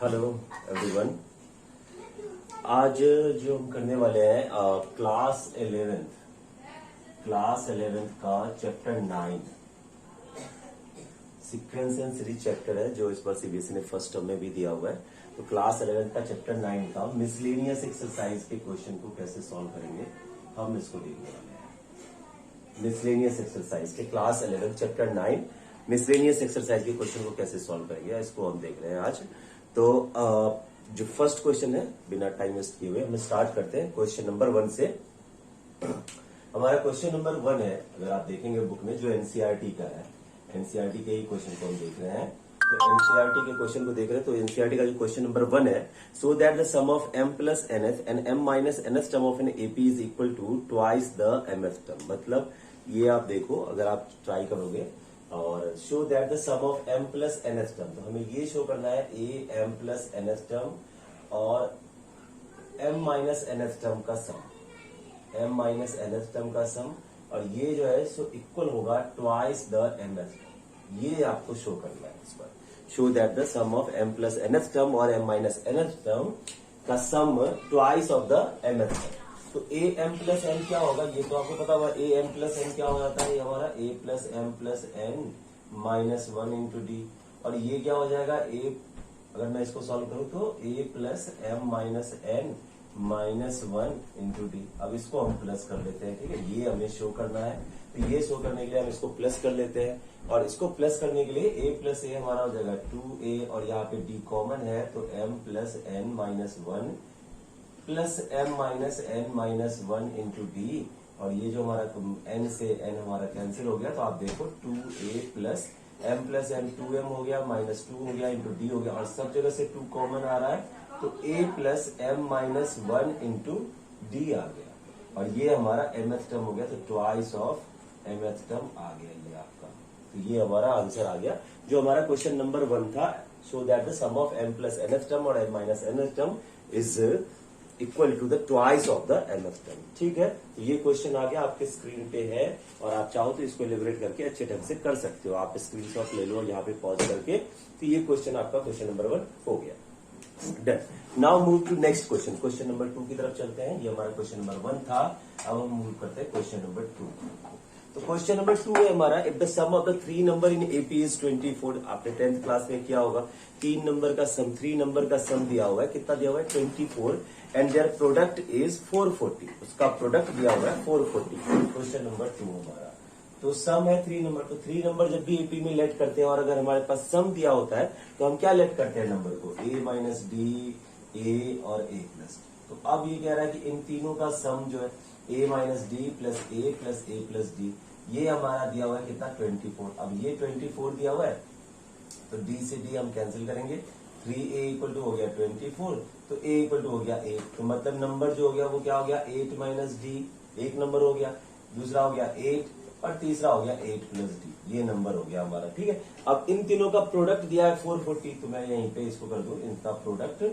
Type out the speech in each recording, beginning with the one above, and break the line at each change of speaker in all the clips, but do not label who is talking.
Hello everyone. आज जो हम करने वाले हैं क्लास 11th का chapter 9 sequence and series chapter है, जो इस बार सीबीएसई ने फर्स्ट टर्म में भी दिया हुआ है। तो क्लास 11th का चैप्टर 9 का मिसलेनियस एक्सरसाइज के क्वेश्चन को कैसे सॉल्व करेंगे, हम इसको देखने वाले हैं। मिसलेनियस एक्सरसाइज के class 11th chapter 9 miscellaneous exercise के क्वेश्चन को कैसे सॉल्व करेंगे, इसको हम देख रहे हैं आज। तो जो फर्स्ट क्वेश्चन है, बिना टाइम वेस्ट किए हुए हम स्टार्ट करते हैं क्वेश्चन नंबर 1 से। हमारा क्वेश्चन नंबर 1 है, अगर आप देखेंगे बुक में, जो एनसीईआरटी का है, एनसीईआरटी के ही क्वेश्चन को हम देख रहे हैं। तो एनसीईआरटी के क्वेश्चन को देख रहे हैं, तो एनसीईआरटी का जो क्वेश्चन नंबर 1 है, so that the sum of m plus nth and m minus nth term of an AP is equal to twice the mth term. मतलब ये आप देखो, अगर आप ट्राई करोगे और show that the sum of m plus nth term, तो हमें ये शो करना है a m plus nth term और m माइनस nth टर्म का sum, m minus nth term का सम, और ये जो है सो इक्वल होगा ट्वाइस द mth टर्म। ये आपको शो करना है इस पर। Show that the sum of m plus nth term और m माइनस nth टर्म का sum twice of the mth term. तो a m प्लस n क्या होगा, ये तो आपको पता होगा। a m प्लस n क्या हो जाता है, ये हमारा a plus m plus n minus 1 into D. और ये क्या हो जाएगा, a, अगर मैं इसको सॉल्व करूं तो a plus m minus n minus 1 into D. अब इसको हम प्लस कर लेते हैं, ठीक है, ये हमें शो करना है। तो ये शो करने के लिए हम इसको प्लस कर लेते हैं, और इसको प्लस करने के लिए a प्लस a हमारा हो जाएगा 2a, और यहाँ पे d कॉमन है तो m plus n minus 1 plus m minus n minus 1 into D. और ये जो हमारा n से n हमारा कैंसिल हो गया, तो आप देखो 2a plus m plus n 2m हो गया, माइनस 2 हो गया, इंटू डी हो गया, और सब जगह से 2 कॉमन आ रहा है, तो a plus m minus 1 into d आ गया, और ये हमारा mth टर्म हो गया, तो ट्वाइस ऑफ mth टर्म आ गया ये आपका। तो ये हमारा आंसर आ गया, जो हमारा क्वेश्चन नंबर 1 था। So that the sum of m plus nth term और m minus nth term is equal to the twice of the mth term. ठीक है, तो ये क्वेश्चन आ गया, आपके स्क्रीन पे है, और आप चाहो तो इसको एलिब्रेट करके अच्छे ढंग से कर सकते हो। आप स्क्रीनशॉट ले लो यहाँ पे पॉज करके। तो ये क्वेश्चन आपका क्वेश्चन नंबर 1 हो गया। Done. Now move to next question, question number 2 की तरफ चलते हैं। ये हमारा क्वेश्चन नंबर 1 था, अब हम मूव करते हैं क्वेश्चन नंबर 2। तो क्वेश्चन नंबर 2 है हमारा, if the sum of the 3 number in AP is 24। आपने 10th क्लास में किया होगा, 3 नंबर का सम, 3 नंबर का सम दिया हुआ है, कितना दिया हुआ है 24, एंड देयर प्रोडक्ट इज 440। उसका प्रोडक्ट दिया हुआ है 440। क्वेश्चन नंबर 2 हमारा, तो सम है 3 नंबर। तो 3 नंबर जब भी एपी में लेट करते हैं, और अगर हमारे पास सम दिया होता है, तो हम क्या लेट करते हैं नंबर को, a माइनस डी, a और a प्लस। तो अब ये कह रहा है कि इन तीनों का सम जो है a minus D plus a plus D, ये हमारा दिया हुआ है कितना 24। अब ये 24 दिया हुआ है, तो d से d हम कैंसिल करेंगे, 3a इक्वल टू हो गया 24, तो a इक्वल टू हो गया 8। तो मतलब नंबर जो हो गया वो क्या हो गया 8 माइनस डी, एक नंबर हो गया, दूसरा हो गया 8, और तीसरा हो गया 8 प्लस डी, ये नंबर हो गया हमारा। ठीक है, अब इन तीनों का प्रोडक्ट दिया है 440, तो मैं यहीं पे इसको कर दूं, इनका प्रोडक्ट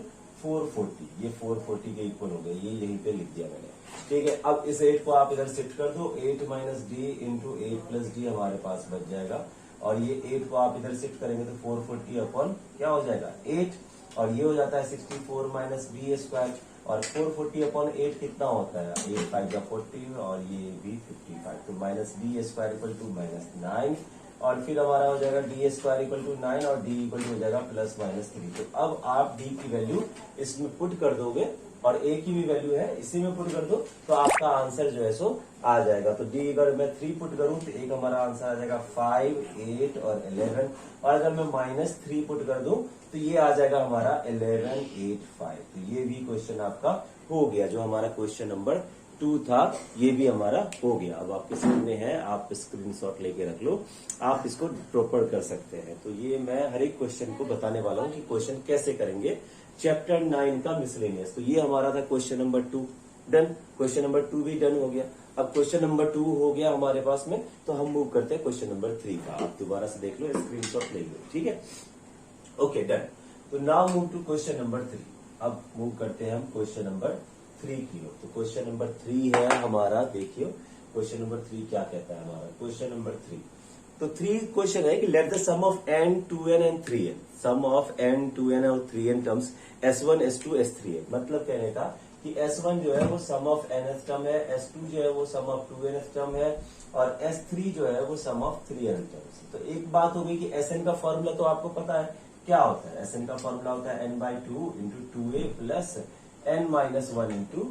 440, ये 440 के इक्वल हो गया, ये यहीं पे लिख दिया मैंने। ठीक है, अब इस 8 को आप इधर शिफ्ट कर दो, 8 minus D into 8 plus D हमारे पास बच जाएगा, और ये 8 को आप इधर शिफ्ट करेंगे तो 440 अपॉन क्या हो जाएगा 8, और ये हो जाता है 64 माइनस बी स्क्वायर, और 440 अपॉन 8 कितना होता है 8 5 40, और ये भी 55, तो minus B square equal to minus 9, और फिर हमारा हो जाएगा डी स्क्वायर इक्वल टू 9, और डी इक्वल टू हो जाएगा प्लस माइनस 3। तो अब आप डी की वैल्यू इसमें पुट कर दोगे, और ए की भी वैल्यू है इसी में पुट कर दो, तो आपका आंसर जो है सो आ जाएगा। तो डी अगर मैं 3 पुट करूं तो एक हमारा आंसर आ जाएगा 5, 8 और 11, और अगर मैं माइनस 3 पुट कर दूं तो ये आ जाएगा हमारा 11, 8, 5। तो ये भी क्वेश्चन आपका हो गया, जो हमारा क्वेश्चन नंबर 2 था, ये भी हमारा हो गया। अब आपके सामने है, आप स्क्रीनशॉट लेके रख लो, आप इसको प्रॉपर कर सकते हैं। तो ये मैं हर एक क्वेश्चन को बताने वाला हूँ कि क्वेश्चन कैसे करेंगे चैप्टर 9 का मिसलेनियस। तो ये हमारा था question number 2, done. Question number 2 भी डन हो गया। अब क्वेश्चन नंबर 2 हो गया हमारे पास में, तो हम मूव करते हैं क्वेश्चन नंबर 3 का। आप दोबारा से देख लो, स्क्रीनशॉट ले लो, ठीक है, ओके डन। तो now move to question number 3। अब मूव करते हैं हम क्वेश्चन नंबर 3 की ओर। तो क्वेश्चन नंबर 3 है हमारा, देखियो क्वेश्चन नंबर 3 क्या कहता है हमारा। क्वेश्चन नंबर 3, तो 3 क्वेश्चन है कि let the sum of n 2n and 3n, sum of n 2n और 3n terms s1 s2 s3 मतलब कहने का कि s1 जो है वो सम ऑफ nth टर्म है, s2 जो है वो सम ऑफ 2nth टर्म है और s3 जो है वो सम ऑफ 3n टर्म्स। तो एक बात हो गई कि sn का फॉर्मूला तो आपको पता है क्या होता है, sn का फॉर्मूला होता है n/2 into 2a plus n-1 into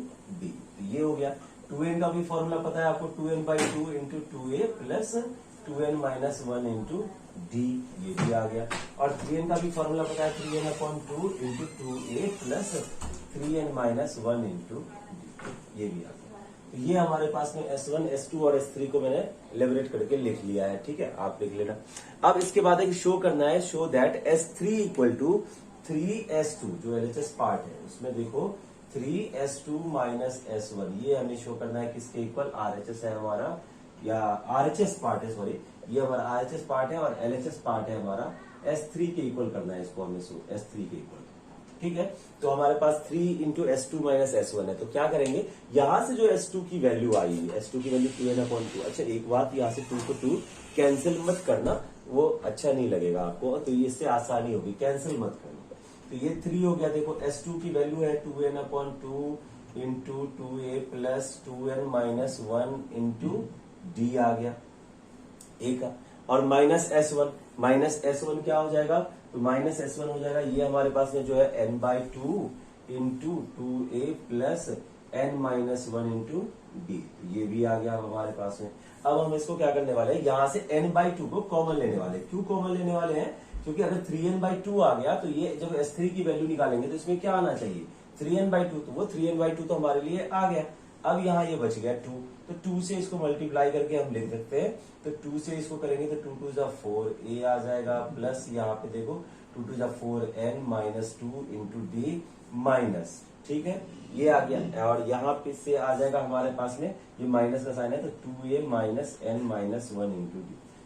b। तो ये हो गया। 2n का भी फॉर्मूला पता है आपको, 2n/2 into 2a plus 2n-1 into d, ये भी आ गया। और 3n का भी फॉर्मूला पता है, 3n/2 into 2a plus 3n-1 into d, ये भी आ गया। तो ये हमारे पास में S1, S2 और S3 को मैंने इलेबोरेट करके लिख लिया है, ठीक है, आप लिख लेना। अब इसके बाद एक शो करना है, show that S3 equal to 3S2, जो LHS पार्ट है उसमें देखो 3S2 माइनस S1, ये हमें शो करना है किसके इक्वल, RHS है हमारा, या RHS पार्ट है, सॉरी, ये हमारा RHS पार्ट है और LHS पार्ट है हमारा, S3 के इक्वल करना है इसको हमें, S3 के इक्वल, ठीक है। तो हमारे पास 3 इंटू S2 माइनस S1 है, तो क्या करेंगे, यहां से जो S2 की वैल्यू आई है, S2 की वैल्यू 2n/2। अच्छा एक बात, यहां से 2 को 2 कैंसिल मत करना, वो अच्छा नहीं लगेगा आपको, तो इससे आसानी होगी, कैंसिल मत करना। तो ये 3 हो गया, देखो S2 की वैल्यू है 2n/2 into 2a plus 2n-1 into d आ गया एक, और माइनस S1 क्या हो जाएगा, तो माइनस S1 हो जाएगा, ये हमारे पास में जो है n/2 into 2a plus n-1 into d, ये भी आ गया हमारे पास में। अब हम इसको क्या करने वाले हैं, यहां से n/2 को कॉमन लेने वाले हैं। क्यों कॉमन लेने वाले हैं, क्योंकि अगर 3n/2 आ गया तो ये जब S3 की वैल्यू निकालेंगे तो इसमें क्या आना चाहिए, 3n/2, तो वो 3n/2 तो हमारे लिए आ गया। अब यहाँ ये बच गया 2, तो 2 से इसको मल्टीप्लाई करके हम लिख सकते हैं, तो 2 से इसको करेंगे तो 2 2 4 a आ जाएगा, प्लस यहाँ पे देखो 2 2 4 n-2 इंटू d माइनस, ठीक है, ये आ गया। और यहाँ पे से आ जाएगा हमारे पास में, ये माइनस का साइन है, तो 2a minus n-1 into d।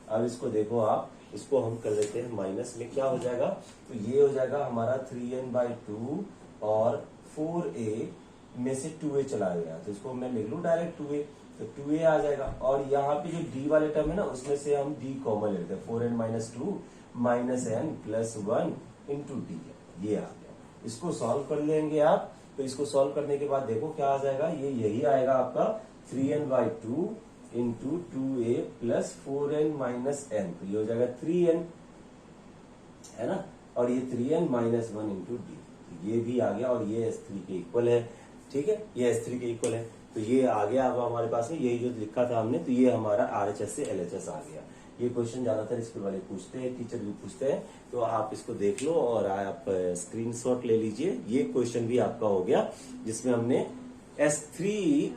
अब इसको देखो आप, इसको हम कर लेते हैं माइनस में, क्या हो जाएगा, तो ये हो जाएगा हमारा 3n/2 और 4a में से 2a चला गया, तो इसको मैं लिख लू डायरेक्ट 2a, तो 2a आ जाएगा। और यहाँ पे जो d वाले टर्म है ना, उसमें से हम d कॉमन लेते हैं, 4n-2 minus n plus 1 into d, ये आ गया। इसको सॉल्व कर लेंगे आप, तो इसको सॉल्व करने के बाद देखो क्या आ जाएगा, ये यही आएगा आपका 3n/2 into 2a plus 4n-n, तो ये हो जाएगा 3n, है ना, और ये 3n-1 इंटू d, ये भी आ गया, और ये S3 के इक्वल है, ठीक है, ये S3 के इक्वल है। तो ये आ गया अब हमारे पास में, यही जो लिखा था हमने, तो ये हमारा RHS से LHS आ गया। ये क्वेश्चन ज्यादातर स्कूल वाले पूछते हैं, टीचर भी पूछते हैं, तो आप इसको देख लो और आप स्क्रीनशॉट ले लीजिए। ये क्वेश्चन भी आपका हो गया, जिसमें हमने S3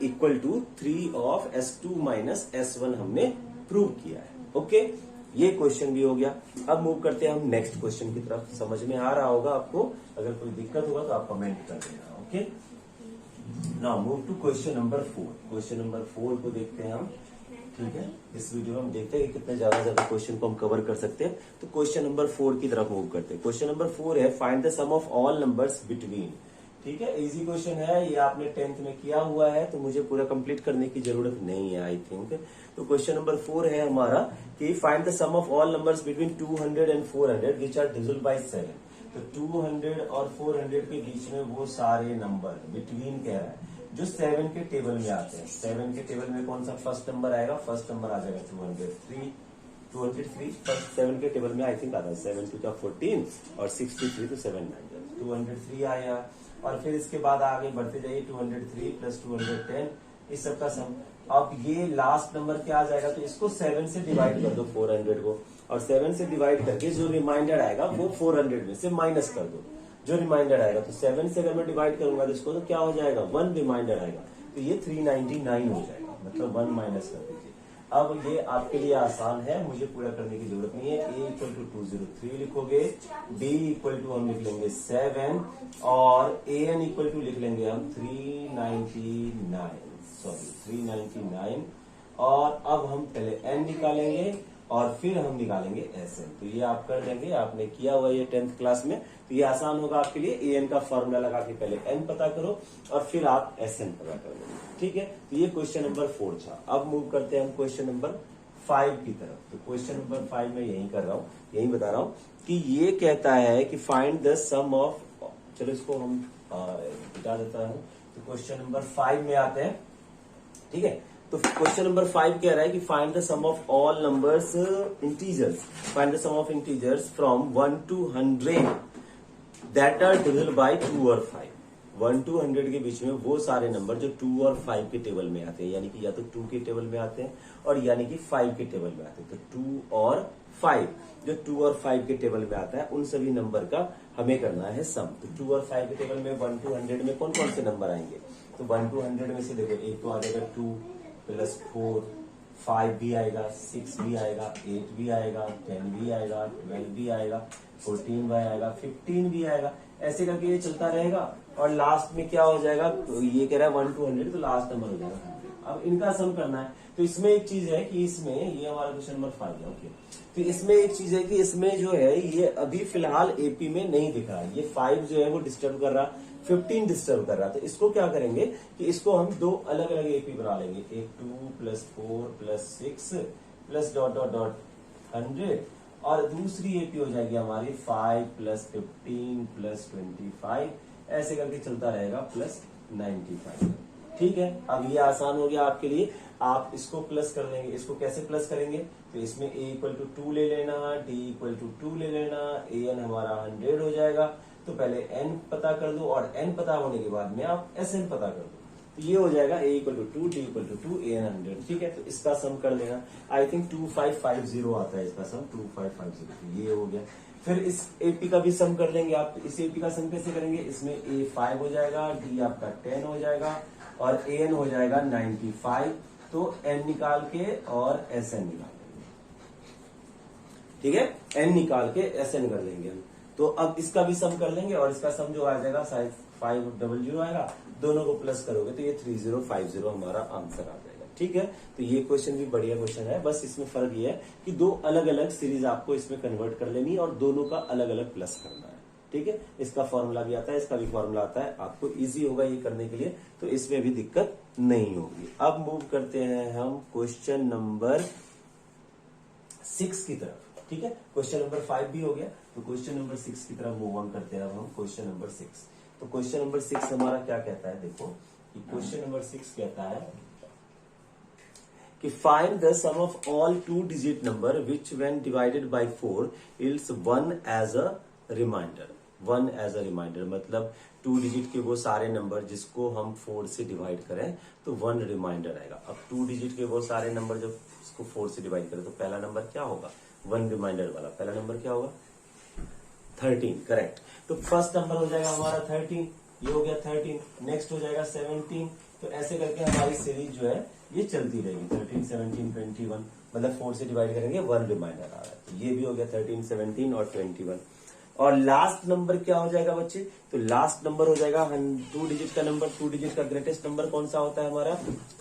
equal to 3 of S2 minus S1 हमने प्रूव किया है। ओके, ये क्वेश्चन भी हो गया। अब मूव करते हैं हम नेक्स्ट क्वेश्चन की तरफ। समझ में आ रहा होगा आपको, अगर कोई दिक्कत होगा तो आप कमेंट कर देना। Okay, now move to question number 4। Question number 4 को देखते हैं हम, ठीक है। इस वीडियो में हम देखते हैं कि कितने ज्यादा क्वेश्चन को हम कवर कर सकते हैं। तो क्वेश्चन नंबर 4 की तरफ मूव करते हैं। क्वेश्चन नंबर 4 है, find the sum of all numbers between, ठीक है, इजी क्वेश्चन है, ये आपने 10th में किया हुआ है, तो मुझे पूरा कंप्लीट करने की जरूरत नहीं है आई थिंक। तो क्वेश्चन नंबर 4 है हमारा कि find the sum of all numbers between 200 and 400 which are divisible by 7। तो 200 और 400 के बीच में वो सारे नंबर, बिटवीन कह रहा है, जो 7 के टेबल में आते हैं। 7 के टेबल में कौन सा फर्स्ट नंबर आएगा, फर्स्ट नंबर आ जाएगा 203। 203 फर्स्ट 7 के टेबल में आई थिंक आता है, 7 2 14 और 63 तो 7 9 203 आया। और फिर इसके बाद आगे बढ़ते जाइए, 203 प्लस 210, इस सब का सम। अब ये लास्ट नंबर क्या आ जाएगा, तो इसको 7 से डिवाइड कर दो 400 को, और 7 से डिवाइड करके जो रिमाइंडर आएगा वो 400 में से माइनस कर दो, जो रिमाइंडर आएगा। तो 7 से अगर मैं डिवाइड करूंगा तो इसको, तो क्या हो जाएगा, 1 रिमाइंडर आएगा, तो ये 399 हो जाएगा, मतलब 1 माइनस कर दीजिए। अब ये आपके लिए आसान है, मुझे पूरा करने की जरूरत नहीं है। a इक्वल टू 203 लिखोगे, b इक्वल टू हम लिख लेंगे 7, और an इक्वल टू लिख लेंगे हम 399, और अब हम पहले n निकालेंगे और फिर हम निकालेंगे SN। तो ये आप कर लेंगे, आपने किया हुआ ये 10th क्लास में, तो ये आसान होगा आपके लिए। an का फॉर्मूला लगा के पहले n पता करो और फिर आप SN पता कर लो, ठीक है। तो ये क्वेश्चन नंबर 4 था। अब मूव करते हैं हम क्वेश्चन नंबर 5 की तरफ। तो क्वेश्चन नंबर 5 में यही कर रहा हूं, यही बता रहा हूं कि ये कहता है कि फाइंड द सम ऑफ, चलो इसको हम हटा देता हूं। तो क्वेश्चन नंबर 5 में आते हैं, ठीक है। तो क्वेश्चन नंबर 5 कह रहा है कि find the sum of all numbers integers, find the sum of integers from 1 to 100 that are divisible by 2 और 5। 1 to 100 के बीच में वो सारे नंबर जो 2 और 5 के टेबल में आते हैं, यानी कि या तो 2 के टेबल में आते हैं और यानी कि 5 के टेबल में आते हैं। तो 2 और 5, जो 2 और 5 के टेबल में आता है उन सभी नंबर का हमें करना है सम। तो 2 और 5 के टेबल में 1 to 100 में कौन कौन से नंबर आएंगे? तो 1 to 100 में से देखो, एक तो आ जाएगा 2 + 4, 5 भी आएगा, 6 भी आएगा, 8 भी आएगा, 10 भी आएगा, 12 भी आएगा, 14 भी आएगा, 15 भी आएगा, ऐसे करके ये चलता रहेगा। और लास्ट में क्या हो जाएगा? तो ये कह रहा है 1 to 100, तो लास्ट नंबर हो जाएगा 100। अब इनका सम करना है। तो इसमें एक चीज है कि इसमें, ये हमारा क्वेश्चन नंबर 5 है, ओके। तो इसमें एक चीज है कि इसमें जो है ये अभी फिलहाल एपी में नहीं दिख रहा है। ये 5 जो है वो डिस्टर्ब कर रहा, 15 डिस्टर्ब कर रहा। तो इसको क्या करेंगे कि इसको हम दो अलग अलग एपी बना लेंगे। एक 2 + 4 + 6 + ... 100, और दूसरी एपी हो जाएगी हमारी 5 + 15 + 25, ऐसे करके चलता रहेगा +95। ठीक है, अब ये आसान हो गया आपके लिए। आप इसको प्लस कर लेंगे। इसको कैसे प्लस करेंगे? तो इसमें a = 2 ले लेना, d = 2 ले लेना, an हमारा 100 हो जाएगा। तो पहले n पता कर दो और n पता होने के बाद में आप sn पता कर दो। तो ये हो जाएगा a = 2, d = 2, an 100। ठीक है, तो इसका सम कर लेना। आई थिंक 2550 आता है इसका सम, 2550। तो ये हो गया। फिर इस एपी का भी सम कर लेंगे आप। इस एपी का सम कैसे करेंगे? इसमें a 5 हो जाएगा, d आपका 10 हो जाएगा और an हो जाएगा 95। तो n निकाल के और sn निकाल लेंगे। ठीक है, n निकाल के sn कर लेंगे हम। तो अब इसका भी सम कर लेंगे और इसका सम जो आ जाएगा 500 आएगा। दोनों को प्लस करोगे तो ये 3050 हमारा आंसर आ जाएगा। ठीक है, तो ये क्वेश्चन भी बढ़िया क्वेश्चन है। बस इसमें फर्क ये है कि दो अलग अलग सीरीज आपको इसमें कन्वर्ट कर लेनी है और दोनों का अलग अलग प्लस करना है। ठीक है, इसका फॉर्मूला भी आता है, इसका भी फॉर्मूला आता है। आपको इजी होगा ये करने के लिए, तो इसमें भी दिक्कत नहीं होगी। अब मूव करते हैं हम क्वेश्चन नंबर 6 की तरफ। ठीक है, क्वेश्चन नंबर 5 भी हो गया, तो क्वेश्चन नंबर 6 की तरफ मूव ऑन करते हैं अब हम। क्वेश्चन नंबर 6, तो क्वेश्चन नंबर 6 हमारा क्या कहता है? देखो कि क्वेश्चन नंबर 6 कहता है कि find the sum of all 2 digit number which when divided by 4 yields 1 as a remainder. 1 as a remainder मतलब 2 डिजिट के वो सारे नंबर जिसको हम 4 से डिवाइड करें तो 1 रिमाइंडर आएगा। अब 2 डिजिट के वो सारे नंबर जब इसको 4 से डिवाइड करें तो पहला नंबर क्या होगा? 1 रिमाइंडर वाला पहला नंबर क्या होगा? 13, करेक्ट। तो फर्स्ट नंबर हो जाएगा हमारा 13, ये हो गया 13। नेक्स्ट हो जाएगा 17। तो ऐसे करके हमारी सीरीज जो है ये चलती रहेगी। 13, 17, 21, मतलब 4 से डिवाइड करेंगे 1 रिमाइंडर आ रहा है। तो ये भी हो गया 13, 17 और 21। और लास्ट नंबर क्या हो जाएगा बच्चे? तो लास्ट नंबर हो जाएगा 2 डिजिट का नंबर। 2 डिजिट का ग्रेटेस्ट नंबर कौन सा होता है हमारा?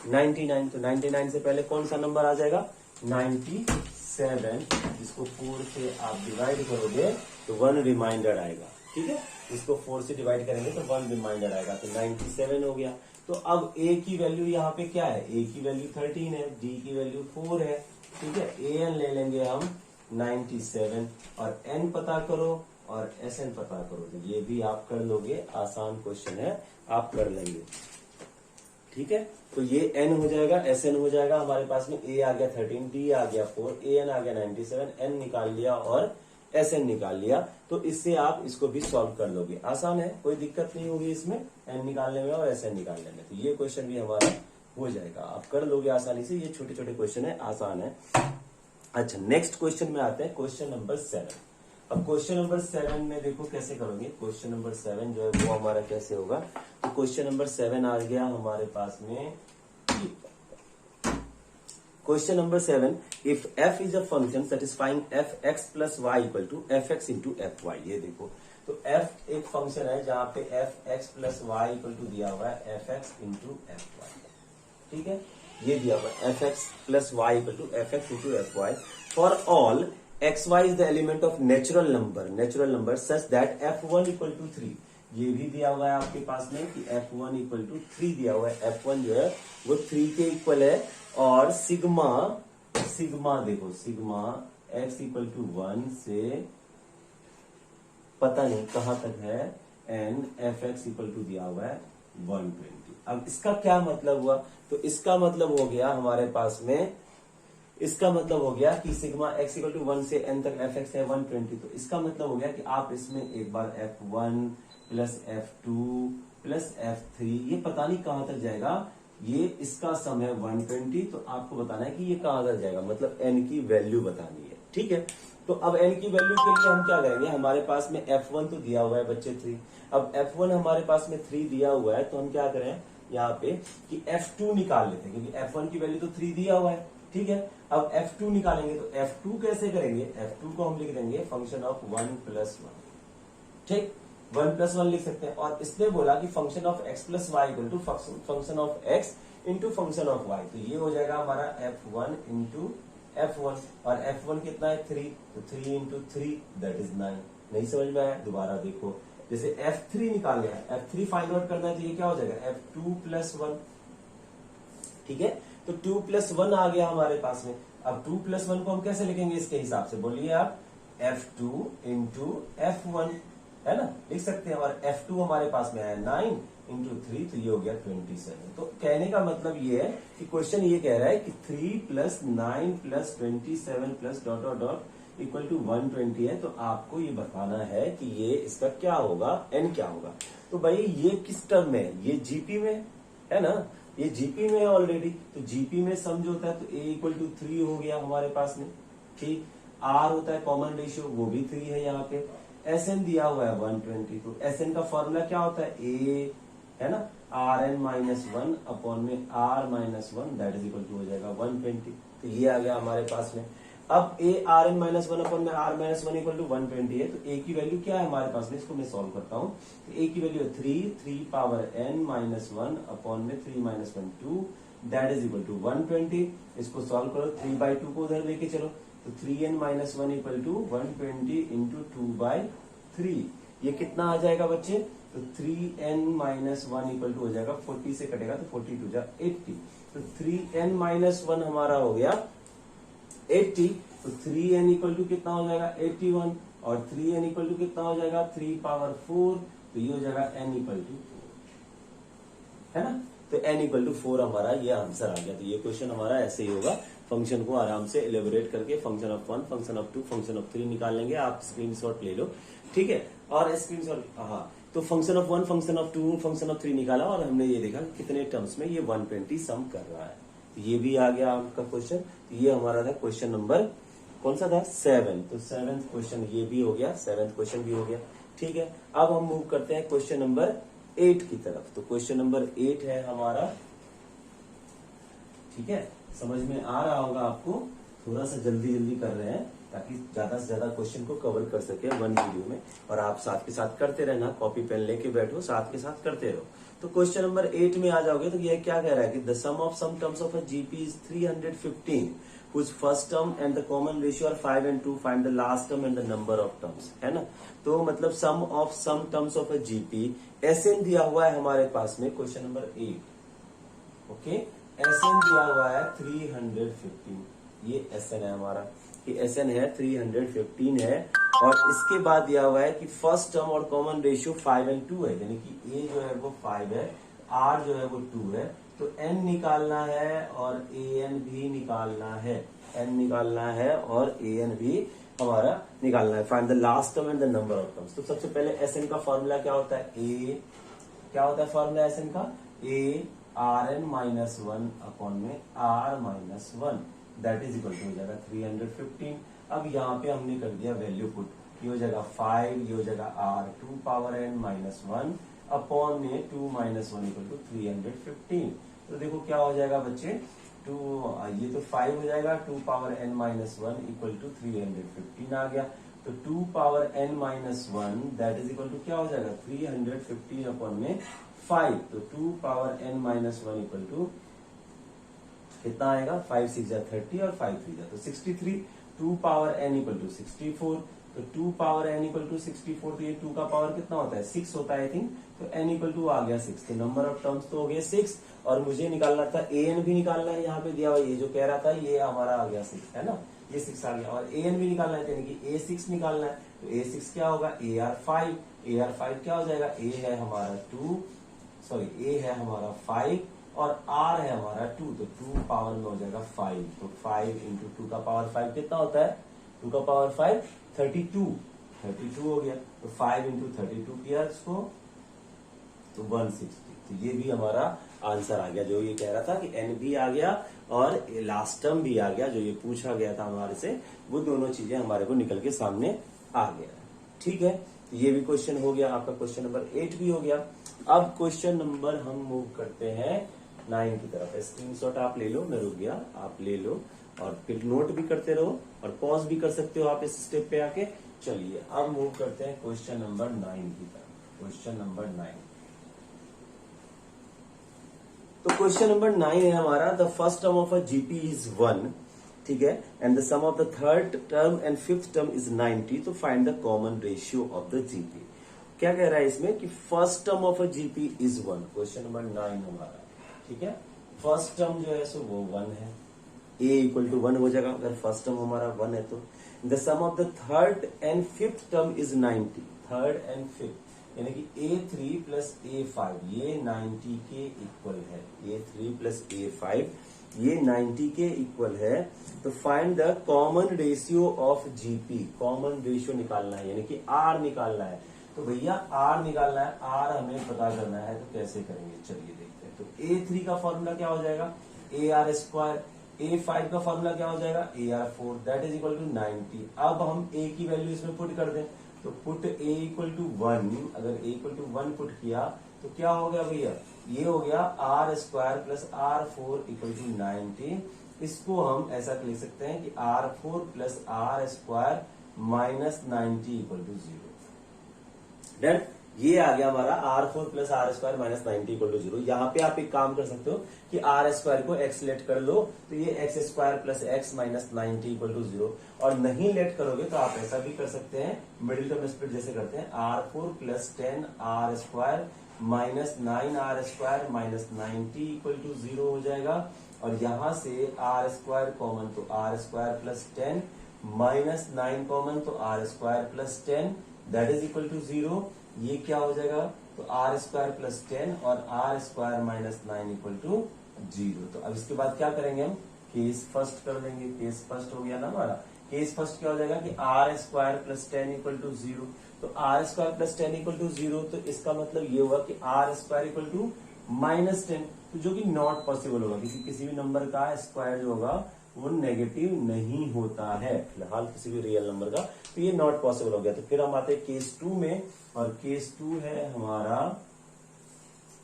99। तो 99 से पहले कौन सा नंबर आ जाएगा? 97। जिसको 4 से आप डिवाइड करोगे तो 1 रिमाइंडर आएगा। ठीक है, इसको 4 से डिवाइड करेंगे तो 1 रिमाइंडर आएगा। तो 97 हो गया। तो अब a की वैल्यू यहाँ पे क्या है? a की वैल्यू 13 है, d की वैल्यू 4 है। ठीक है, an ले लेंगे हम 97 और n पता करो और sn पता करो। तो ये भी आप कर लोगे, आसान क्वेश्चन है, आप कर लेंगे। ठीक है, तो ये n हो जाएगा, sn हो जाएगा। हमारे पास में a आ गया 13, d आ गया 4, an आ गया 97, n निकाल लिया और sn निकाल लिया। तो इससे आप इसको भी सॉल्व कर लोगे। आसान है, कोई दिक्कत नहीं होगी इसमें n निकालने में और sn निकालने में। तो ये क्वेश्चन भी हमारा हो जाएगा, आप कर लोगे आसानी से। ये छोटे छोटे क्वेश्चन है, आसान है। अच्छा, नेक्स्ट क्वेश्चन में आते हैं, क्वेश्चन नंबर 7। अब क्वेश्चन नंबर 7 में देखो कैसे करोगे। क्वेश्चन नंबर 7 जो है वो हमारा कैसे होगा? तो क्वेश्चन नंबर 7 आ गया हमारे पास में। Question number 7, if f is a function satisfying fx + y = fx * fy। ये देखो, तो f एक फंक्शन है जहां पे fx + y = दिया हुआ है fx * fy। ठीक है, ये दिया हुआ है fx + y = fx * fy for all xy is the element of natural number such that f1 = 3। ये भी दिया हुआ है आपके पास में कि f1 = 3 दिया हुआ है। f1 जो है वो 3 के इक्वल है और सिग्मा सिग्मा देखो, सिग्मा x इक्वल टू 1 से पता नहीं कहां तक है, and F X equal to दिया हुआ है 120। अब इसका क्या मतलब हुआ, तो इसका मतलब हो गया हमारे पास में, इसका मतलब हो गया कि सिग्मा x इक्वल टू 1 से n तक एफ एक्स है 120। तो इसका मतलब हो गया कि आप इसमें एक बार f1 plus f2 plus f3, ये पता नहीं कहां तक जाएगा, ये इसका सम है 120, तो आपको बताना है कि ये कहां तक जाएगा, मतलब n की वैल्यू बतानी है। ठीक है, तो अब n की वैल्यू के लिए हम क्या करेंगे, हमारे पास में f1 तो दिया हुआ है बच्चे 3, अब f1 हमारे पास में 3 दिया हुआ है, तो हम क्या करें यहाँ पे कि f2 निकाल लेते हैं, क्योंकि f1 की वैल्यू तो 3 दिया हुआ है। ठीक है, अब f2 निकालेंगे, तो f2 कैसे करेंगे, f2 को हम लिख देंगे फंक्शन ऑफ 1 प्लस 1। ठीक, 1 प्लस 1 लिख सकते हैं, और इसने बोला कि function of x plus Y equal to function of x into function of y, तो ये हो जाएगा हमारा f1 इंटू f1, और f1 कितना है 3, तो 3 इंटू 3 दैट इज 9। नहीं समझ में आया, दोबारा देखो, जैसे f3 निकाल लिया, f3 फाइंड आउट करना है, तो ये क्या हो जाएगा f2 प्लस 1। ठीक है, तो 2 प्लस 1 आ गया हमारे पास में। अब 2 प्लस 1 को हम कैसे लिखेंगे इसके हिसाब से, बोलिए आप, f2 इंटू f1, है ना, लिख सकते हैं, और f2 हमारे पास में है 9 इंटू 3, तो ये हो गया 27। तो कहने का मतलब ये है कि क्वेश्चन ये कह रहा है कि 3 plus 9 plus 27 plus dot dot dot equal to 120 है, तो आपको ये बताना है कि ये इसका क्या होगा, n क्या होगा। तो भाई ये किस टर्म में है, ये जीपी में है ना, ये जीपी में है ऑलरेडी, तो जीपी में सम जो होता है, तो a इक्वल टू 3 हो गया हमारे पास में। ठीक, r होता है कॉमन रेशियो, वो भी 3 है यहाँ पे, SN दिया हुआ है 120, तो SN का फॉर्मूला क्या होता है, a है ना, Rn माइनस 1 अपॉन में r minus 1 that is equal to हो जाएगा 120। तो ये आ गया हमारे पास में। अब a Rn माइनस 1 अपॉन में r माइनस 1 इक्वल टू 120 है, तो a की वैल्यू क्या है हमारे पास में, इसको मैं सॉल्व करता हूँ। तो a की वैल्यू है 3 पावर n माइनस 1 अपॉन में 3 minus 1 2 that is equal to 120। इसको सॉल्व करो, 3/2 को उधर लेके चलो, तो 3n minus 1 equal to 120 into 2/3, ये कितना आ जाएगा बच्चे, तो 3n माइनस 1 इक्वल टू हो जाएगा 40 से कटेगा तो 42 जा 80, तो 3n माइनस 1 हमारा हो गया 80, तो 3n इक्वल टू कितना हो जाएगा 81, और 3n इक्वल टू कितना हो जाएगा 3 पावर 4, तो ये हो जाएगा n इक्वल टू 4, है ना, तो n इक्वल टू 4 हमारा ये आंसर आ गया। तो ये क्वेश्चन हमारा ऐसे ही होगा, फंक्शन को आराम से एलिबोरेट करके function of 1, function of 2, function of 3 निकाल लेंगे। आप स्क्रीनशॉट ले लो, ठीक है, और स्क्रीनशॉट, हाँ, तो function of 1, function of 2, function of 3 निकाला, और हमने ये देखा कितने टर्म्स में ये 120 सम कर रहा है। तो ये भी आ गया आपका क्वेश्चन। तो ये हमारा था क्वेश्चन नंबर कौन सा था, 7। तो 7th क्वेश्चन ये भी हो गया, 7th क्वेश्चन भी हो गया। ठीक है, अब हम मूव करते हैं क्वेश्चन नंबर 8 की तरफ। तो क्वेश्चन नंबर 8 है हमारा, ठीक है, समझ में आ रहा होगा आपको, थोड़ा सा जल्दी जल्दी कर रहे हैं ताकि ज्यादा से ज्यादा क्वेश्चन को कवर कर सके वन वीडियो में, और आप साथ के साथ करते रहना, कॉपी पेन लेके बैठो, साथ के साथ करते रहो। तो क्वेश्चन नंबर 8 में आ जाओगे तो ये क्या कह रहा है कि the sum of some terms of a GP is 315 whose first term and the common ratio are 5 and 2, find the last term and the number of terms, है ना। तो मतलब sum of some terms of a GP, SN दिया हुआ है हमारे पास में question number 8, okay, SN दिया हुआ है 315, ये एसएन है हमारा, कि एसएन है 315 है, और इसके बाद दिया हुआ है कि फर्स्ट टर्म और कॉमन रेशियो 5 and 2 है, यानी कि ए जो है वो 5 है, आर जो है वो 2 है, तो एन निकालना है और ए एन भी निकालना है, एन निकालना है और ए एन भी हमारा निकालना है। Find the last term and the number of terms. तो सबसे पहले एस एन का फॉर्मूला क्या होता है, ए, क्या होता है फॉर्मूला एस एन का, a r n minus 1 upon में r minus 1 that is equal to हो जाएगा 315। अब यहाँ पे हमने कर दिया वैल्यू पुट, ये हो जाएगा 5, ये हो जाएगा R 2 power N minus 1 upon में 2 माइनस 1 इक्वल टू 315। तो देखो क्या हो जाएगा बच्चे, 2, ये तो 5 हो जाएगा, 2 power n minus 1 equal to 315 आ गया, तो 2 power n minus 1 that is equal to क्या हो जाएगा 315 अपॉन में 5, तो 2 power n minus 1 equal to कितना आएगा, 5 6 जा 30 और 5 3 जा तो 63, 2 पावर n इक्वल टू 64, तो 2 पावर n इक्वल टू 64, तो ये 2 का पावर कितना होता है 6 होता है आई थिंक, तो n इक्वल टू आ गया 6, तो नंबर ऑफ टर्म्स तो हो गए 6, और मुझे निकालना था an भी निकालना है, यहाँ पे दिया हुआ ये जो कह रहा था ये हमारा आ गया 6 है ना, ये 6 आ गया, और an भी निकालना है यानी कि a6 निकालना है, तो a6 क्या होगा ar5 क्या हो जाएगा, a है हमारा 2, सॉरी a है हमारा 5 और r है हमारा 2, तो 2 पावर में हो जाएगा 5, तो 5 इंटू 2 का पावर 5 कितना होता है, 2 का पावर 5 32 हो गया, तो 5 इंटू 32 किया इसको तो 160, तो ये भी हमारा आंसर आ गया, जो ये कह रहा था कि n भी आ गया और लास्ट टर्म भी आ गया, जो ये पूछा गया था हमारे से, वो दोनों चीजें हमारे को निकल के सामने आ गया। ठीक है, तो ये भी क्वेश्चन हो गया आपका, क्वेश्चन नंबर 8 भी हो गया। अब क्वेश्चन नंबर हम मूव करते हैं 9 की तरफ। स्क्रीनशॉट आप ले लो, मैं रुक गया, आप ले लो और फिर नोट भी करते रहो और पॉज भी कर सकते हो आप इस स्टेप पे आके। चलिए अब मूव करते हैं क्वेश्चन नंबर 9 की तरफ। क्वेश्चन नंबर 9, तो क्वेश्चन नंबर 9 है हमारा, the first term of a GP is 1, ठीक है, and the sum of the third term and fifth term is 90, तो find the common ratio of the GP. क्या कह रहा है इसमें कि first term of a GP is 1, question number 9 हमारा, ठीक है, फर्स्ट टर्म जो है सो वो 1 है, a इक्वल टू 1 हो जाएगा अगर फर्स्ट टर्म हमारा 1 है तो। The sum of the third and fifth term is 90, third and fifth यानी कि a3 प्लस a5 ये 90 के इक्वल है, a3 प्लस a5 ये 90 के इक्वल है, तो find the common ratio of GP, common ratio निकालना है यानी कि r निकालना है। तो भैया r निकालना है, r हमें पता करना है, तो कैसे करेंगे चलिए देखते हैं। तो a3 का फॉर्मूला क्या हो जाएगा, ar स्क्वायर, a5 का फॉर्मूला क्या हो जाएगा, ar4 that is equal to 90। अब हम a की वैल्यू इसमें पुट कर दें, तो पुट a इक्वल टू 1, अगर a इक्वल टू 1 पुट किया तो क्या हो गया भैया, ये हो गया R square plus r4 equal to 90। इसको हम ऐसा लिख सकते हैं कि r4 plus R square minus 90 equal to 0। Done, ये आ गया हमारा r4 plus R square minus 90 equal to 0। यहाँ पे आप एक काम कर सकते हो कि आर स्क्वायर को एक्स लेट कर लो, तो ये X square plus X minus 90 equal to 0, और नहीं लेट करोगे तो आप ऐसा भी कर सकते हैं, मिडिल टर्म स्प्लिट जैसे करते हैं, r4 plus 10 r square minus 9 r square minus 90 equal to 0 हो जाएगा, और यहां से आर स्क्वायर कॉमन तो are square plus 10 minus 9 common तो are square plus 10 that is equal to 0। ये क्या हो जाएगा, तो आर स्क्वायर प्लस 10 और R square minus 9 equal to 0। तो अब इसके बाद क्या करेंगे हम, केस फर्स्ट कर देंगे, केस फर्स्ट हो गया ना हमारा। केस फर्स्ट क्या हो जाएगा कि R square plus 10 equal to 0, तो are square plus 10 equal to 0, तो इसका मतलब ये होगा कि R square equal to minus 10, तो जो कि नॉट पॉसिबल होगा, किसी भी नंबर का स्क्वायर जो होगा वो नेगेटिव नहीं होता है फिलहाल किसी भी रियल नंबर का, तो ये नॉट पॉसिबल हो गया। तो फिर हम आते हैं केस 2 में, और केस 2 है हमारा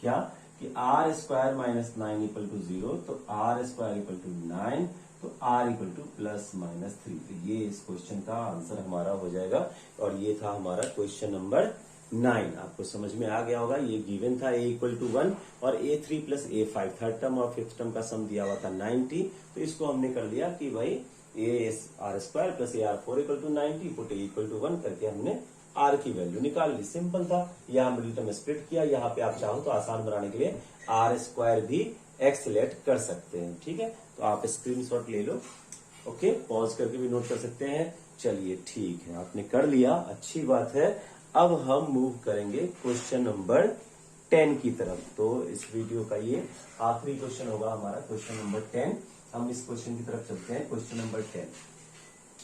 क्या कि R square minus 9 equal to 0, तो आर स्क्वायर इक्वल टू 9, तो R equal to plus minus 3, तो ये इस क्वेश्चन का आंसर हमारा हो जाएगा। और ये था हमारा क्वेश्चन नंबर 9, आपको समझ में आ गया होगा। ये गिवन था a इक्वल टू 1 और a3 plus a5 third term और फिफ्थ टर्म का सम दिया हुआ था 90, तो इसको हमने कर लिया कि भाई a R square plus ar4 equal to 90, put a equal to 1 करके हमने r की वैल्यू निकाल ली, सिंपल था। यहाँ मिडिल टर्म स्प्लिट किया, यहाँ पे आप चाहो तो आसान बनाने के लिए आर स्क्वायर भी एक्सलेट कर सकते हैं, ठीक है। तो आप स्क्रीनशॉट ले लो, ओके, पॉज करके भी नोट कर सकते हैं। चलिए ठीक है, आपने कर लिया, अच्छी बात है। अब हम मूव करेंगे क्वेश्चन नंबर 10 की तरफ। तो इस वीडियो का ये आखिरी क्वेश्चन होगा हमारा, क्वेश्चन नंबर 10। हम इस क्वेश्चन की तरफ चलते हैं। क्वेश्चन नंबर 10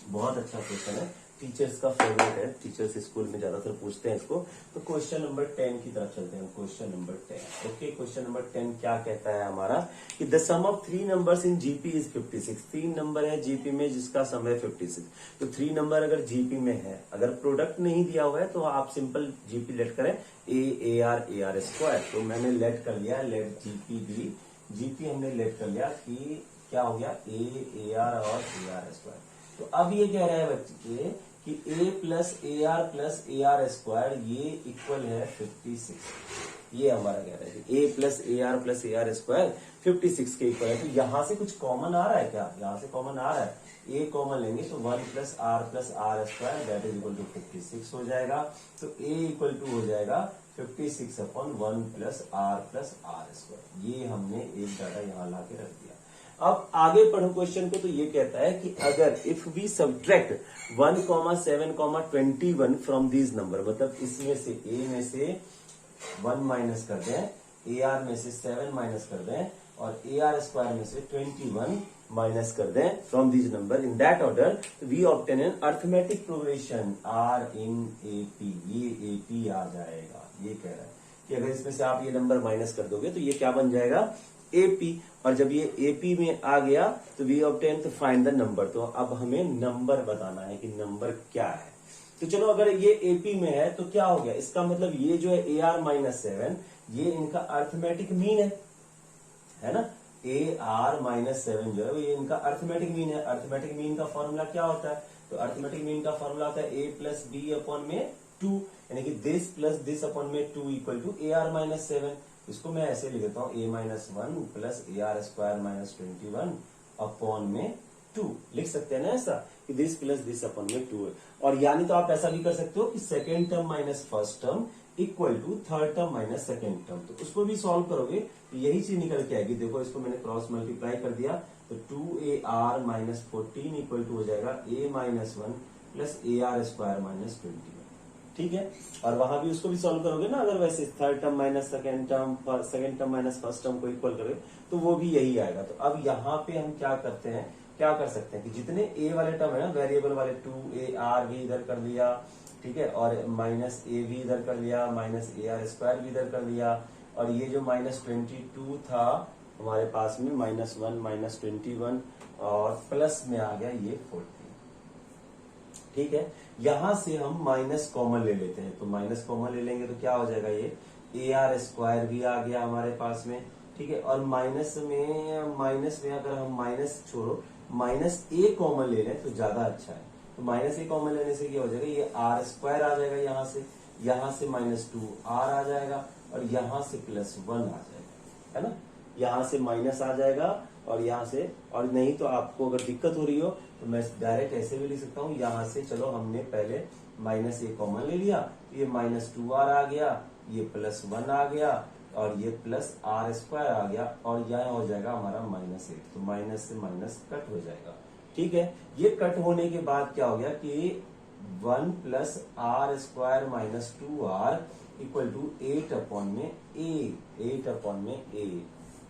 बहुत अच्छा क्वेश्चन है, टीचर्स का फेवरेट है, टीचर्स स्कूल में ज्यादातर पूछते हैं इसको। तो क्वेश्चन नंबर 10 की तरफ चलते हैं। Question number 10, okay, question number 10 क्या कहता है हमारा कि the sum of 3 numbers in GP is 56। 3 number है जीपी में जिसका सम है 56। तो 3 नंबर अगर जीपी में है, अगर प्रोडक्ट नहीं दिया हुआ है तो आप सिंपल जीपी लेट करें, ए आर स्क्वायर। तो मैंने लेट कर लिया, लेट जीपी भी, जीपी हमने लेट कर लिया कि क्या हो गया, ए आर और ए आर स्क्वायर। तो अब ये कह रहा है बच्चे कि a plus A R square ये इक्वल है 56। ये हमारा कह रहा है कि a प्लस AR स्क्वायर 56 के इक्वल है। तो यहां से कुछ कॉमन आ रहा है क्या? यहां से कॉमन आ रहा है, a कॉमन लेंगे तो 1 plus R square that is equal to 56 हो जाएगा। तो a इक्वल टू हो जाएगा 56 अपॉन 1 प्लस R स्क्वायर। ये हमने एक डाटा यहां ला के रख दिया। अब आगे पढ़ो क्वेश्चन को, तो ये कहता है कि अगर if we subtract 1, 7, 21 from these number, मतलब इसमें से a में से 1 माइनस कर दें, AR में से 7 माइनस कर दें और AR स्क्वायर में से 21 माइनस कर दें from these number in that order, we obtain an arithmetic progression R in AP। ये AP आ जाएगा। ये कह रहा है कि अगर इसमें से आप ये नंबर माइनस कर दोगे तो ये क्या बन जाएगा? AP। और जब ये AP में आ गया तो we obtain to find the number. तो अब हमें नंबर बताना है कि नंबर क्या है। तो चलो, अगर ये AP में है तो क्या हो गया? इसका मतलब ये जो है AR-7 ये इनका अर्थमेटिक मीन है ना। AR-7 जो है ये इनका अर्थमेटिक मीन है। अर्थमेटिक मीन का फॉर्मूला क्या होता है? तो अर्थमेटिक मीन का फॉर्मूला होता है A प्लस B अपॉन में 2, यानी कि दिस प्लस दिस अपॉन में 2 इक्वल टू AR-7। इसको मैं ऐसे लिख देता हूँ A-1 plus AR square minus 21 upon में 2 लिख सकते हैं ना ऐसा, कि दिस प्लस दिस अपॉन में 2 है। और यानी तो आप ऐसा भी कर सकते हो कि second term minus first term equal to third term minus second term. तो उसको भी सॉल्व करोगे तो यही चीज निकल के आएगी। देखो, इसको मैंने क्रॉस मल्टीप्लाई कर दिया तो 2AR माइनस 14 इक्वल टू हो जाएगा A-1 plus AR square minus 21। ठीक है। और वहां भी उसको भी सॉल्व करोगे ना, अगर वैसे third term minus second term minus first term को इक्वल करोगे तो वो भी यही आएगा। तो अब यहाँ पे हम क्या करते हैं, क्या कर सकते हैं कि जितने a वाले टर्म है ना, वेरिएबल वाले 2AR भी इधर कर लिया, ठीक है, और माइनस A भी इधर कर लिया, माइनस AR स्क्वायर भी इधर कर लिया, और ये जो माइनस 22 था हमारे पास में -1 माइनस 21 और प्लस में आ गया ये 14। ठीक है। यहां से हम माइनस कॉमन ले लेते हैं, तो माइनस कॉमन ले लेंगे तो क्या हो जाएगा? ये AR स्क्वायर भी आ गया हमारे पास में। ठीक है। और माइनस में अगर हम माइनस छोड़ो माइनस A कॉमन ले लें तो ज्यादा अच्छा है। तो माइनस A कॉमन लेने से क्या हो जाएगा? ये R स्क्वायर आ जाएगा, यहां से -2R आ जाएगा और यहां से +1 आ जाएगा, है ना। यहां से माइनस आ जाएगा और यहां से, और नहीं तो आपको अगर दिक्कत हो रही हो तो मैं डायरेक्ट ऐसे भी लिख सकता हूँ। यहां से चलो हमने पहले -A कॉमन ले लिया, ये -2R आ गया, ये +1 आ गया और ये +R स्क्वायर आ गया और यह हो जाएगा हमारा -8। तो माइनस से माइनस कट हो जाएगा। ठीक है। ये कट होने के बाद क्या हो गया कि 1 plus R square minus 2R equal to 8 upon में A।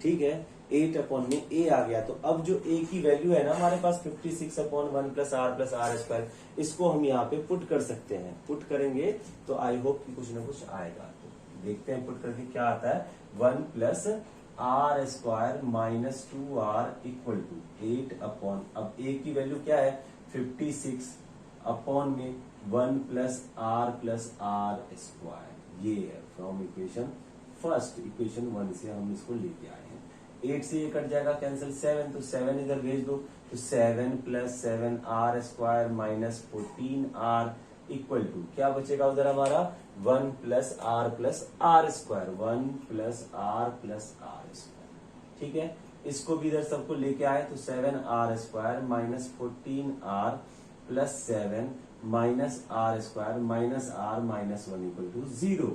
ठीक है। 8 अपॉन में A आ गया। तो अब जो A की वैल्यू है ना हमारे पास 56 अपॉन 1 प्लस R स्क्वायर, इसको हम यहाँ पे पुट कर सकते हैं। पुट करेंगे तो आई होप कि कुछ ना कुछ आएगा। तो देखते हैं पुट करके क्या आता है। 1 plus R square minus 2R equal to 8 upon, अब A की वैल्यू क्या है 56 अपॉन में 1 प्लस R स्क्वायर। ये है फ्रॉम इक्वेशन फर्स्ट, इक्वेशन 1 से हम इसको लेके आए हैं। 8 से ये कट जाएगा कैंसिल, 7 तो 7 इधर भेज दो, तो 7 plus 7R square minus 14R equal to क्या बचेगा उधर हमारा 1 plus R square, 1 plus R square. ठीक है। इसको भी इधर सबको लेके आए तो 7R square minus 14R plus 7 minus R square minus R minus 1 equal to 0।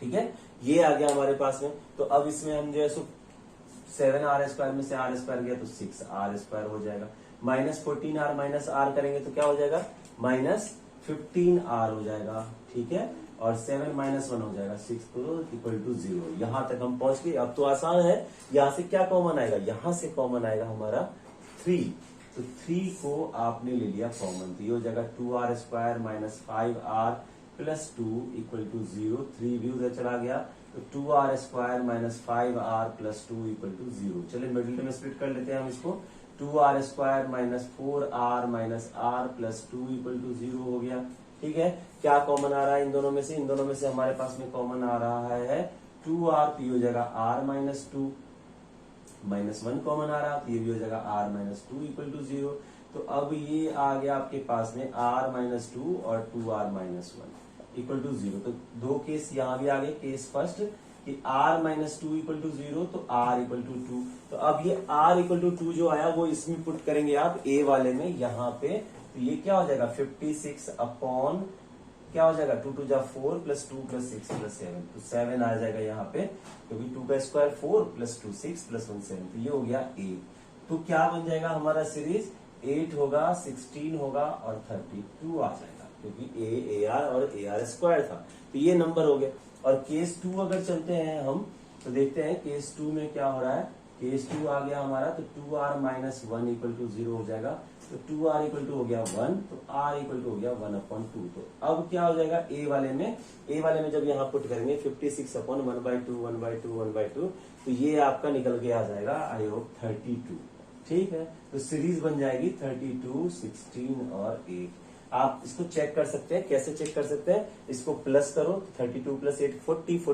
ठीक है। ये आ गया हमारे पास में। तो अब इसमें हम जो है 7R स्क्वायर में से R स्क्वायर गया तो 6R स्क्वायर हो जाएगा, माइनस 14R माइनस R करेंगे तो क्या हो जाएगा -15R हो जाएगा। ठीक है। और 7 माइनस 1 हो जाएगा 6 तो इक्वल टू 0। यहां तक हम पहुंच गए। अब तो आसान है। यहां से क्या कॉमन आएगा? यहां से कॉमन आएगा हमारा 3। तो 3 को आपने ले लिया कॉमन, तो ये हो जाएगा 2R square minus 5R plus 2 equal to 0। 3 भी उधर चला गया तो 2R square minus 5R plus 2 equal to 0। चलिए मिडिल में स्प्लिट कर लेते हैं हम इसको। 2R square minus 4R minus R plus 2 equal to 0 हो गया। ठीक है। क्या कॉमन आ रहा है इन दोनों में से? इन दोनों में से हमारे पास में कॉमन आ रहा है 2R, तो ये हो जाएगा R माइनस 2, -1 कॉमन आ रहा तो ये भी हो जाएगा R माइनस 2 इक्वल टू 0। तो अब ये आ गया आपके पास में R माइनस 2 और 2R माइनस 1। Equal to 0। तो दो केस यहां भी आ गए। केस फर्स्ट कि r minus two equal to 0, तो r इक्वल टू 2। तो अब ये r इक्वल टू 2 जो आया वो इसमें पुट करेंगे आप a वाले में यहाँ पे। तो ये क्या हो जाएगा 56 अपॉन क्या हो जाएगा 2 2 जा 4 प्लस 2 प्लस 6 प्लस 7। तो 7 आ जाएगा यहाँ पे, क्योंकि 2 का स्क्वायर 4 प्लस 2 6 प्लस 1 7। तो ये हो गया a। तो क्या बन जाएगा हमारा सीरीज 8 होगा, 16 होगा और 32 आ जाएगा, क्योंकि a ar और ar स्क्वायर था। तो ये नंबर हो गया। और केस 2 अगर चलते हैं हम, तो देखते हैं केस 2 में क्या हो रहा है। केस 2 आ गया हमारा, तो 2r माइनस 1 इक्वल टू 0 हो जाएगा। तो 2r इक्वल टू हो गया 1, तो r इक्वल टू हो गया 1 अपॉन 2। तो अब क्या हो जाएगा a वाले में जब यहाँ पुट करेंगे 56 अपॉन 1/2 1/2 1/2, तो ये आपका निकल के आ जाएगा आई होप 32। ठीक है, तो सीरीज बन जाएगी 32, 16 और 8। आप इसको चेक कर सकते हैं। कैसे चेक कर सकते हैं, इसको प्लस करो, 32 प्लस 8 40